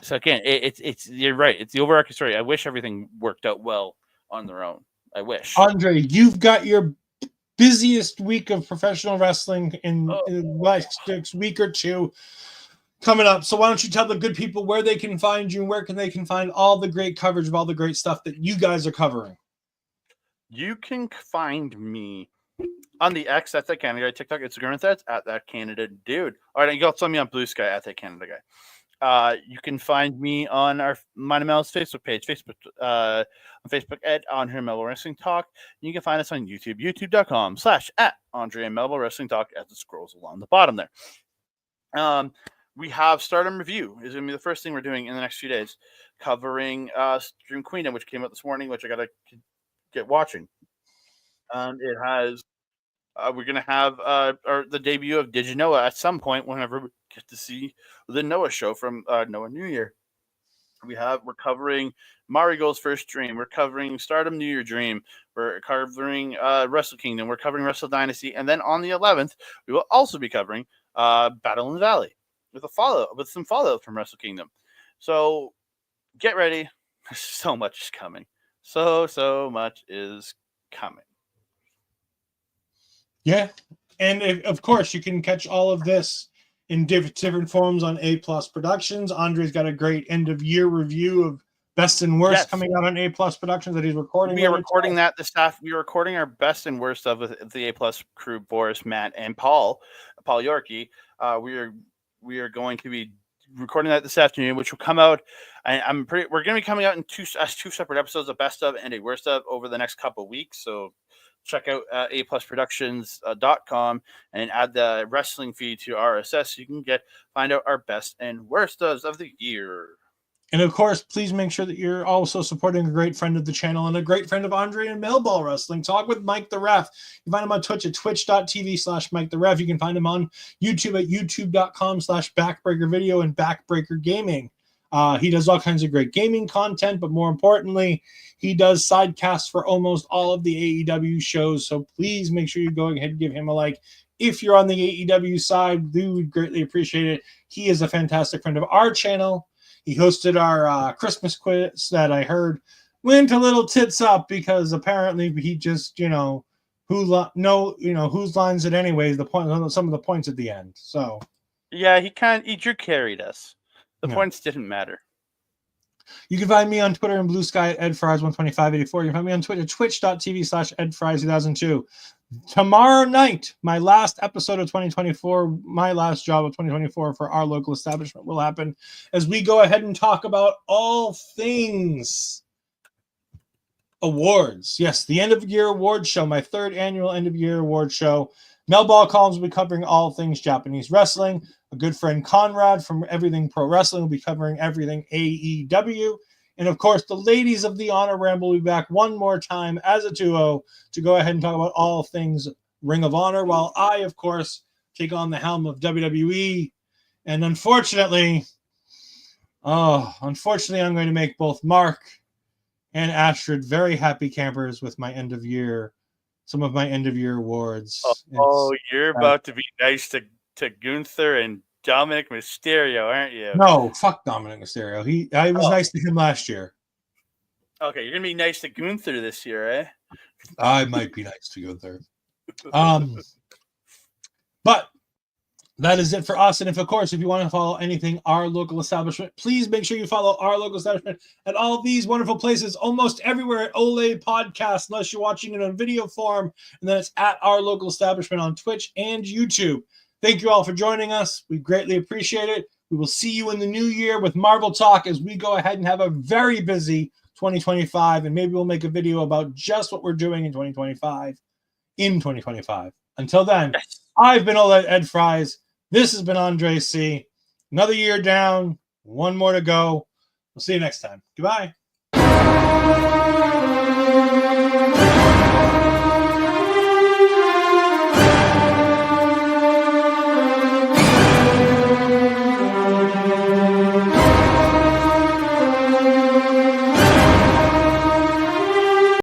[SPEAKER 3] So again, it's you're right. It's the overarching story. I wish everything worked out well on their own. I wish.
[SPEAKER 2] Andre, you've got your busiest week of professional wrestling in the last week or 2 coming up. So why don't you tell the good people where they can find you and where they can find all the great coverage of all the great stuff that you guys are covering?
[SPEAKER 3] You can find me on the X at that Canada Guy, TikTok, Instagram, that's at that Canada Dude. All right, you can also find me on Blue Sky at that Canada Guy. You can find me on our Mine and Mel's Facebook page, on Facebook at Andre and Melville Wrestling Talk. You can find us on YouTube, youtube.com/@Andre and Melville Wrestling Talk, as it scrolls along the bottom there. We have Stardom Review is going to be the first thing we're doing in the next few days, covering Dream Queendom, which came out this morning, which I got to get watching. It has. We're going to have the debut of Did You Noah at some point whenever we get to see the Noah show from Noah New Year. We're covering Marigold's First Dream. We're covering Stardom New Year Dream. We're covering Wrestle Kingdom. We're covering Wrestle Dynasty. And then on the 11th, we will also be covering Battle in the Valley with some follow-up from Wrestle Kingdom. So get ready. So much is coming. So much is coming.
[SPEAKER 2] Yeah, and of course you can catch all of this in different forms on A Plus Productions. Andre's got a great end of year review of best and worst coming out on A Plus Productions that he's recording.
[SPEAKER 3] We are recording that the staff. We are recording our best and worst of with the A Plus crew: Boris, Matt, and Paul Yorkie. We are going to be recording that this afternoon, which will come out. We're going to be coming out in two separate episodes, a best of and a worst of, over the next couple of weeks. So check out aplusproductions.com and add the wrestling feed to RSS so you can find out our best and worst of the year.
[SPEAKER 2] And of course, please make sure that you're also supporting a great friend of the channel and a great friend of Andre and Melball Wrestling Talk with Mike the Ref. You can find him on Twitch at twitch.tv/Mike the Ref. You can find him on YouTube at youtube.com/Backbreaker Video and Backbreaker Gaming. He does all kinds of great gaming content, but more importantly, he does sidecasts for almost all of the AEW shows. So please make sure you go ahead and give him a like. If you're on the AEW side, we would greatly appreciate it. He is a fantastic friend of our channel. He hosted our Christmas quiz that I heard went a little tits up because apparently he just, whose lines it anyways, some of the points at the end. So
[SPEAKER 3] yeah, he drew carried us. The points didn't matter.
[SPEAKER 2] You can find me on Twitter and Blue Sky at EdFries12584. You can find me on Twitter, twitch.tv/EdFries2002. Tomorrow night, my last episode of 2024, my last job of 2024 for our local establishment will happen as we go ahead and talk about all things awards. Yes, the end of year awards show, my third annual end of year award show. Mel Ball Columns will be covering all things Japanese wrestling. A good friend Conrad from Everything Pro Wrestling will be covering everything AEW. And of course, the ladies of the Honor Ramble will be back one more time as a duo to go ahead and talk about all things Ring of Honor, while I, of course, take on the helm of WWE. And unfortunately, I'm going to make both Mark and Astrid very happy campers with my end of year, some of my end of year awards.
[SPEAKER 3] Oh, you're about to be nice to Gunther and Dominic Mysterio, aren't you?
[SPEAKER 2] No, fuck Dominic Mysterio. I was nice to him last year.
[SPEAKER 3] Okay, you're gonna be nice to Gunther this year, eh?
[SPEAKER 2] I might be nice to Gunther. But that is it for us. And if you want to follow anything Our Local Establishment, please make sure you follow Our Local Establishment at all these wonderful places, almost everywhere at Ole Podcast, unless you're watching it on video form. And then it's at Our Local Establishment on Twitch and YouTube. Thank you all for joining us. We greatly appreciate it. We will see you in the new year with Marvel Talk as we go ahead and have a very busy 2025. And maybe we'll make a video about just what we're doing in 2025. Until then, I've been Ole Ed Fries. This has been Andre C. Another year down, one more to go. We'll see you next time. Goodbye.